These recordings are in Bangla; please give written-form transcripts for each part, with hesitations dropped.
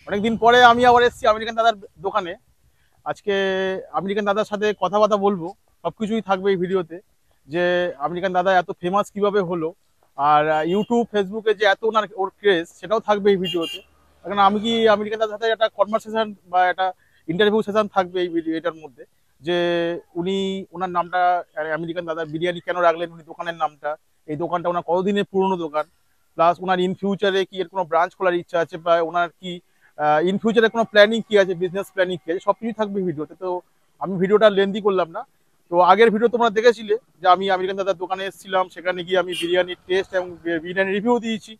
অনেকদিন পরে আমি আবার এসেছি আমেরিকান দাদার দোকানে। আজকে আমেরিকান দাদার সাথে কথাবার্তা বলবো, সবকিছুই থাকবে এই ভিডিওতে। যে আমেরিকান দাদা এত ফেমাস কিভাবে হলো, আর ইউটিউব ফেসবুকে যে এত ওর ক্রেজ, সেটাও থাকবে এই ভিডিওতে। কারণ আমি কি আমেরিকান দাদার সাথে একটা কনভারসেশন বা একটা ইন্টারভিউ সেশন থাকবে এই এটার মধ্যে। যে উনি ওনার নামটা আমেরিকান দাদার বিরিয়ানি কেন রাখলেন, উনি দোকানের নামটা, এই দোকানটা ওনার কতদিনের পুরনো দোকান, প্লাস ওনার ইন ফিউচারে কি এর কোনো ব্রাঞ্চ খোলার ইচ্ছা আছে, বা ওনার কি ইন ফিউচারে কোনো প্ল্যানিং কি আছে, বিজনেস প্ল্যানিং কি আছে, সবকিছু থাকবে ভিডিওতে। তো আমি ভিডিওটা লেন্দি করলাম না। তো আগের ভিডিও তোমরা দেখেছিলে যে আমি আমেরিকান দাদার দোকানে এসেছিলাম, সেখানে গিয়ে আমি বিরিয়ানির টেস্ট এবং বিরিয়ানি রিভিউ দিয়েছি,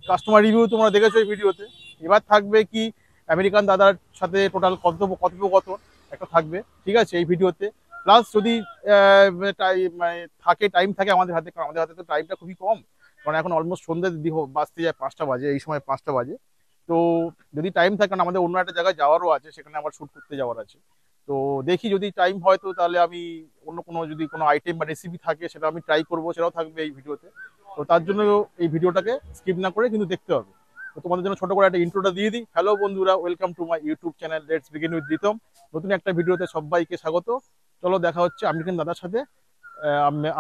কাস্টমার রিভিউ তোমরা দেখেছো এই ভিডিওতে। এবার থাকবে কি আমেরিকান দাদার সাথে টোটাল কথোপকথন একটা থাকবে, ঠিক আছে, এই ভিডিওতে। প্লাস যদি টাইম থাকে আমাদের হাতে, কারণ আমাদের হাতে তো টাইমটা খুবই কম, কারণ এখন অলমোস্ট সন্ধ্যে বাজতে যায় 5টা বাজে, এই সময় 5টা বাজে। তো যদি টাইম থাকে, কারণ আমাদের অন্য একটা জায়গায় যাওয়ারও আছে, সেখানে আমার শ্যুট করতে যাওয়ার আছে। তো দেখি যদি টাইম হয়, তো তাহলে আমি অন্য কোনো যদি কোনো আইটেম বা রেসিপি থাকে সেটা আমি ট্রাই করবো, সেটাও থাকবে এই ভিডিওতে। তো তার জন্য এই ভিডিওটাকে স্কিপ না করে কিন্তু দেখতে হবে। তো তোমাদের জন্য ছোট করে একটা ইন্ট্রোটা দিয়ে দিই। হ্যালো বন্ধুরা, welcome to my YouTube channel let's begin with Ritam. নতুন একটা ভিডিওতে সবাইকে স্বাগত। চলো দেখা হচ্ছে আমেরিকান দাদার সাথে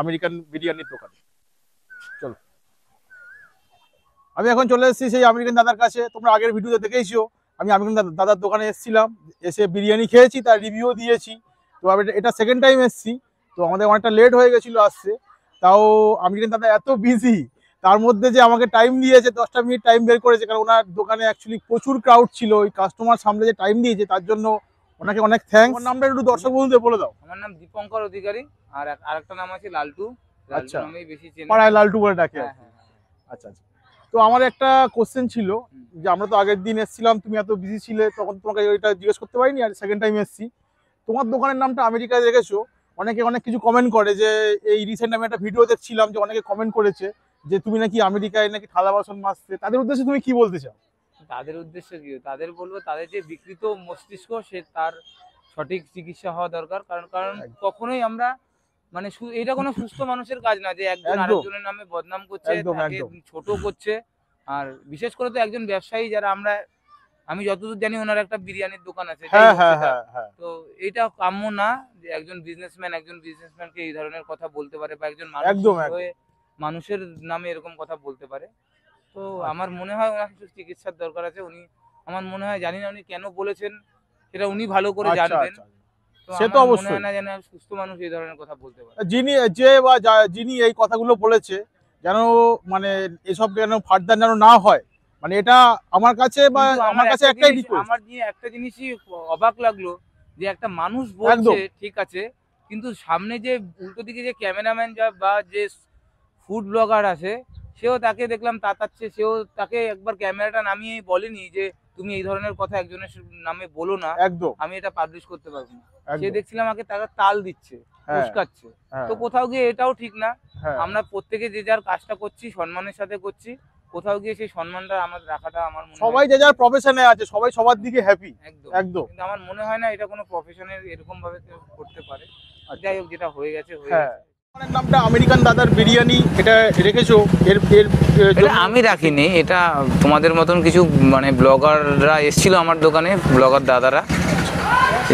আমেরিকান বিরিয়ানির দোকানে। চলো, আমি এখন চলে এসেছি সেই আমেরিকান দাদার কাছে। তোমরা আগের ভিডিওতে দেখেইছো আমি আমেরিকান দাদার দোকানে এসেছিলাম, এসে বিরিয়ানি খেয়েছি, তার রিভিউ দিয়েছি। তো আমি এটা সেকেন্ড টাইম এসেছি। তো আমাদের অনেকটা লেট হয়ে গেছিলো আসতে, তাও আমেরিকান দাদা এত বিজি, তার মধ্যে যে আমাকে টাইম দিয়েছে, 10টা মিনিট টাইম বের করেছে, কারণ ওনার দোকানে অ্যাকচুয়ালি প্রচুর ক্রাউড ছিল। ওই কাস্টমার সামনে যে টাইম দিয়েছে, তার জন্য ওনাকে অনেক থ্যাঙ্কস। আমার নামটা একটু দর্শক বন্ধুদের বলে দাও। আমার নাম দীপঙ্কর অধিকারী, আর আরেকটা নাম আছে লালটু। আচ্ছা, নামেই বেশি চেনে, পাড়ায় লালটু বলে ডাকে। হ্যাঁ হ্যাঁ। আচ্ছা আচ্ছা। তো আমার একটা কোশ্চেন ছিল, যে আমরা তো আগের দিন এসেছিলাম, তুমি এত বিজি ছিলে, তখন তোমাকে ওইটা জিজ্ঞেস করতে পারিনি, আর সেকেন্ড টাইম এসেছি। তোমার দোকানের নামটা আমেরিকায় দেখেছো, অনেকে অনেক কিছু কমেন্ট করে। যে এই রিসেন্ট আমি একটা ভিডিও দেখছিলাম, যে অনেকে কমেন্ট করেছে যে তুমি নাকি আমেরিকায় নাকি থালা বাসন মাজতে। তাদের উদ্দেশ্যে তুমি কি বলতে চাও? তাদের উদ্দেশ্য কি, তাদের বলবো তাদের যে বিকৃত মস্তিষ্ক, সে তার সঠিক চিকিৎসা হওয়া দরকার। কারণ কারণ কখনোই আমরা মানে এটা কোনো সুস্থ মানুষের কাজ না যে একজন আরেকজনের নামে বদনাম করছে, তাকে ছোট করছে। আর বিশেষ করে তো একজন ব্যবসায়ী, যারা আমি যতদূর জানি ওনার একটা বিরিয়ানির দোকান আছে, তো এটা কাম্য না যে একজন বিজনেসম্যানকে এই ধরনের কথা বলতে পারে, বা একজন মানুষের নামে এরকম কথা বলতে পারে। তো আমার মনে হয় ওনার কিছু চিকিৎসার দরকার আছে। উনি, আমার মনে হয়, জানি না উনি কেন বলেছেন, সেটা উনি ভালো করে জানবেন। সে তো অবশ্যই না, যেন সুস্থ মানুষ এই ধরনের কথা বলতে পারে। যিনি এই কথাগুলো বলেছে, যেন মানে এসব যেন ফার্দার যেন না হয়, মানে এটা আমার কাছে বা আমার কাছে একটাই রিকোয়েস্ট। আমার নিয়ে একটা জিনিসই অবাক লাগলো, যে একটা মানুষ বলছে ঠিক আছে, কিন্তু সামনে যে উল্টো দিকে যে ক্যামেরাম্যান বা যে ফুড ব্লগার আছে, সেও তাকে দেখলাম তাতাচ্ছে। সেও তাকে একবার ক্যামেরাটা নামিয়ে বলেনি যে তুমি এই ধরনের কথা একজনের নামে বলো না, একদম আমি এটা পাবলিশ করতে পারবো না। সে দেখছিলাম আমাকে তাকে তাল দিচ্ছে, উস্কাচ্ছে। তো কোথাও গিয়ে এটাও ঠিক না। আমরা প্রত্যেকে যে যার কাজটা করছি সম্মানের সাথে করছি, কোথাও গিয়ে সেই সম্মানটা আমার রাখাটা, আমার মনে হয় সবাই যে যার প্রফেশনে আছে, সবাই সবার দিকে হ্যাপি। একদম। কিন্তু আমার মনে হয় না এটা কোনো প্রফেশনের এরকম ভাবে কেউ করতে পারে। যাই হোক, যেটা হয়ে গেছে হয়ে গেছে। নামটা আমেরিকান দাদার বিরিয়ানি, এটা রেখেছো? এটা আমি রাখিনি, এটা তোমাদের মতন কিছু মানে ব্লগাররা এসেছিল আমার দোকানে, ব্লগার দাদারা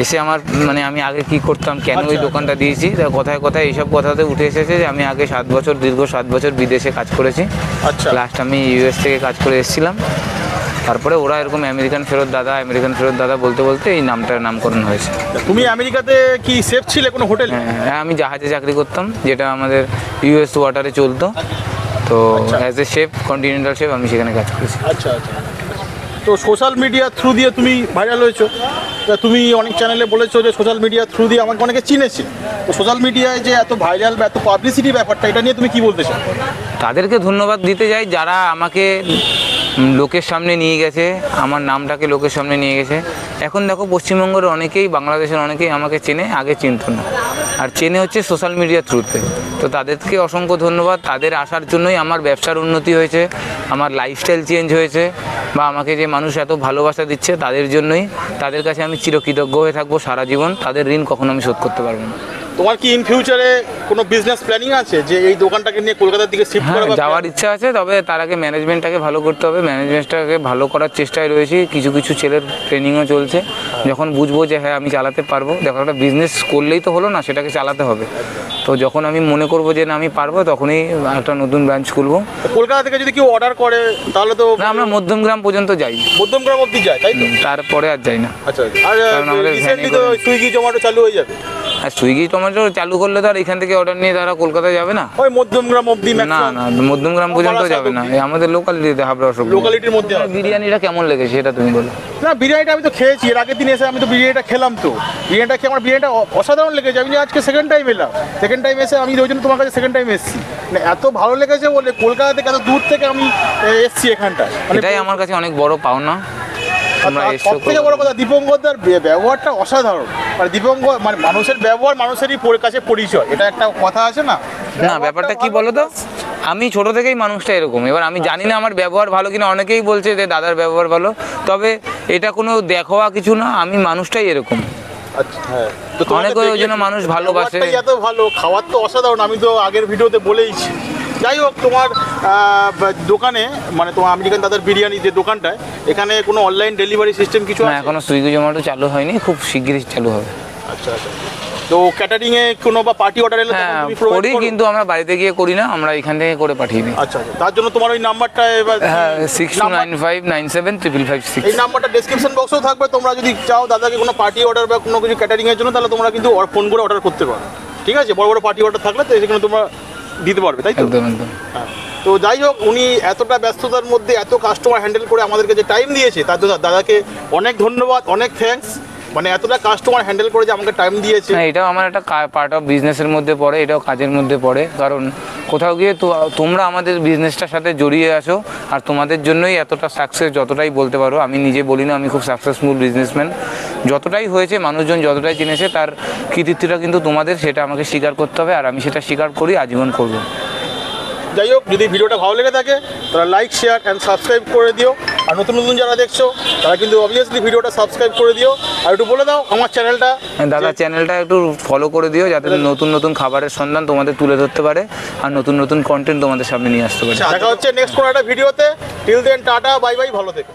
এসে আমার মানে আমি আগে কি করতাম, কেন ওই দোকানটা দিয়েছি, কথায় কথায় এইসব কথাতে উঠে এসেছে যে আমি আগে দীর্ঘ 7 বছর বিদেশে কাজ করেছি। লাস্ট আমি ইউএস থেকে কাজ করে এসেছিলাম। তারপরে ওরা এরকম আমেরিকান ফেরত দাদা বলতে বলতে এই নামটার নামকরণ হয়েছে। তুমি আমেরিকাতে কি শেফ ছিলে কোনো হোটেলে? হ্যাঁ, আমি জাহাজে চাকরি করতাম, যেটা আমাদের ইউএস ওয়াটারে চলতো। তো as a chef, continental chef, আমি সেখানে কাজ করেছি। আচ্ছা আচ্ছা। তো সোশ্যাল মিডিয়া থ্রু দিয়ে তুমি ভাইরাল হয়েছো। তুমি অনেক চ্যানেলে বলেছো যে সোশ্যাল মিডিয়া থ্রু দিয়ে আমাকে অনেকে চিনেছে। তো সোশ্যাল মিডিয়ায় যে এত ভাইরাল বা এত পাবলিসিটি ব্যাপারটা, এটা নিয়ে তুমি কি বলতে চাও? তাদেরকে ধন্যবাদ দিতে চাই, যারা আমাকে লোকের সামনে নিয়ে গেছে, আমার নামটাকে লোকের সামনে নিয়ে গেছে। এখন দেখো, পশ্চিমবঙ্গের অনেকেই, বাংলাদেশের অনেকেই আমাকে চেনে, আগে চিনত না, আর চেনে হচ্ছে সোশ্যাল মিডিয়া থ্রুতে। তো তাদেরকে অসংখ্য ধন্যবাদ। তাদের আসার জন্যই আমার ব্যবসার উন্নতি হয়েছে, আমার লাইফস্টাইল চেঞ্জ হয়েছে, বা আমাকে যে মানুষ এত ভালোবাসা দিচ্ছে, তাদের জন্যই। তাদের কাছে আমি চিরকৃতজ্ঞ হয়ে থাকবো সারা জীবন। তাদের ঋণ কখনো আমি শোধ করতে পারবো না। তোমার কি ইন ফিউচারে কোনো বিজনেস প্ল্যানিং আছে যে এই দোকানটাকে নিয়ে কলকাতার দিকে শিফট হ্যাঁ, করা বা যাওয়ার ইচ্ছা আছে, তবে তার আগে ম্যানেজমেন্টটাকে ভালো করতে হবে। ম্যানেজমেন্টটাকে ভালো করার চেষ্টায় রয়েছি, কিছু কিছু ছেলের ট্রেনিংও চলছে। যখন বুঝবো যে হ্যাঁ আমি চালাতে পারবো, দেখো একটা বিজনেস করলেই তো হলো না, সেটাকে চালাতে হবে। তো যখন আমি মনে করবো যে না আমি পারবো, তখনই একটা নতুন ব্রাঞ্চ খুলবো। কলকাতা থেকে যদি কেউ অর্ডার করে তাহলে তো না, আমরা মধ্যমগ্রাম পর্যন্ত যাই, মধ্যমগ্রাম অবধি যায়, তাই তো? তারপরে আর যাই না। আচ্ছা, আর কারণ আমাদের রিসেন্টলি ভ্যানে তো করে- সুইগি জোম্যাটো চালু হয়ে যাবে। আর সুইগি টমেটো চালু করলে তো আর এখান থেকে অর্ডার নিয়ে তারা কলকাতায় যাবে না। ওই মধ্যমগ্রাম অবধি না না, মধ্যমগ্রাম পর্যন্ত যাবে না, এই আমাদের লোকালিটিতে হাবড়া সব লোকালিটির মধ্যে হবে। বিরিয়ানিটা কেমন লেগেছে সেটা তুমি বলো। না, বিরিয়ানিটা আমি তো খেয়েছি, এর আগের দিন এসে আমি তো বিরিয়ানিটা খেলাম, তো বিরিয়ানিটা খেয়ে আমার বিরিয়ানিটা অসাধারণ লেগেছে। আমি যে আজকে সেকেন্ড টাইম এলাম, সেকেন্ড টাইম এসে আমি ওই জন্য তোমার কাছে সেকেন্ড টাইম এসেছি, মানে এত ভালো লেগেছে বলে কলকাতা থেকে এত দূর থেকে আমি এসেছি এখানটা, মানে এটাই আমার কাছে অনেক বড় পাওনা। তোমরা এসছো সব থেকে বড় কথা দীপঙ্করদার ব্যবহারটা অসাধারণ, মানে দীপঙ্কর মানে মানুষের ব্যবহার মানুষেরই কাছে পরিচয়, এটা একটা কথা আছে না? না, ব্যাপারটা কি বলো তো, আমি ছোট থেকেই মানুষটা এরকম। এবার আমি জানি না আমার ব্যবহার ভালো কিনা, অনেকেই বলছে যে দাদার ব্যবহার ভালো, তবে এটা কোনো দেখাওয়া কিছু না, আমি মানুষটাই এরকম। আচ্ছা, হ্যাঁ, তো তোমাকে অনেক ওই দেখলে জন্য মানুষ ভালোবাসে। ব্যবহারটাই এত ভালো, খাবার তো অসাধারণ, আমি তো আগের ভিডিওতে বলেইছি। যাই হোক, তোমার দোকানে মানে তোমার আমেরিকান দাদার বিরিয়ানি যে দোকানটায়, এখানে কোনো অনলাইন ডেলিভারি সিস্টেম কিছু না, আছে? এখনো সুইগি জোম্যাটো চালু হয়নি, খুব শিগগিরই চালু হবে। আচ্ছা আচ্ছা, তো ক্যাটারিং এ কোনো বা পার্টি অর্ডার এলে তখন হ্যাঁ তুমি provide করি, করো? কিন্তু আমরা বাড়িতে গিয়ে করি না, আমরা এখান থেকে করে পাঠিয়ে দিই। আচ্ছা আচ্ছা, তার জন্য তোমার ওই নাম্বারটা এবার হ্যাঁ, নাম্বার- 6295975556। এই নাম্বারটা ডেসক্রিপশন বক্সেও থাকবে, তোমরা যদি চাও দাদাকে কোনো পার্টি অর্ডার বা কোনো কিছু ক্যাটারিং এর জন্য, তাহলে তোমরা কিন্তু ফোন করে অর্ডার করতে পারো, ঠিক আছে? বড় বড় পার্টি অর্ডার থাকলে তো সেখানে তোমরা দিতে পারবে, তাই তো? একদম একদম। হ্যাঁ। তো যাই হোক, উনি এতটা ব্যস্ততার মধ্যে এত কাস্টমার হ্যান্ডেল করে আমাদেরকে যে টাইম দিয়েছে, তার জন্য দাদাকে অনেক ধন্যবাদ, অনেক থ্যাঙ্কস। মানে এতটা কাস্টমার হ্যান্ডেল করে যে আমাকে টাইম দিয়েছে। হ্যাঁ, এটাও আমার একটা পার্ট অফ বিজনেসের মধ্যে পড়ে, এটাও কাজের মধ্যে পড়ে। কারণ কোথাও গিয়ে তো তোমরা আমাদের বিজনেসটার সাথে জড়িয়ে আসো, আর তোমাদের জন্যই এতটা সাকসেস, যতটাই বলতে পারো। আমি নিজে বলি না আমি খুব সাকসেসফুল বিজনেসম্যান, যতটাই হয়েছে মানুষজন যতটাই চিনেছে তার কৃতিত্বটা কিন্তু তোমাদের, সেটা আমাকে স্বীকার করতে হবে, আর আমি সেটা স্বীকার করি, আজীবন করবো। যাই হোক, যদি ভিডিওটা ভালো লেগে থাকে তারা লাইক, শেয়ার অ্যান্ড সাবস্ক্রাইব করে দিও। আর নতুন নতুন যারা দেখছো তারা কিন্তু অবভিয়াসলি ভিডিওটা সাবস্ক্রাইব করে দিও। আর একটু বলে দাও আমার চ্যানেলটা। দাদা চ্যানেলটা একটু ফলো করে দিও, যাতে নতুন নতুন খাবারের সন্ধান তোমাদের তুলে ধরতে পারে, আর নতুন নতুন কন্টেন্ট তোমাদের সামনে নিয়ে আসতে পারে। দেখা হচ্ছে নেক্সট কোনো একটা ভিডিওতে। Till then, tata, bye bye, ভালো থেকো।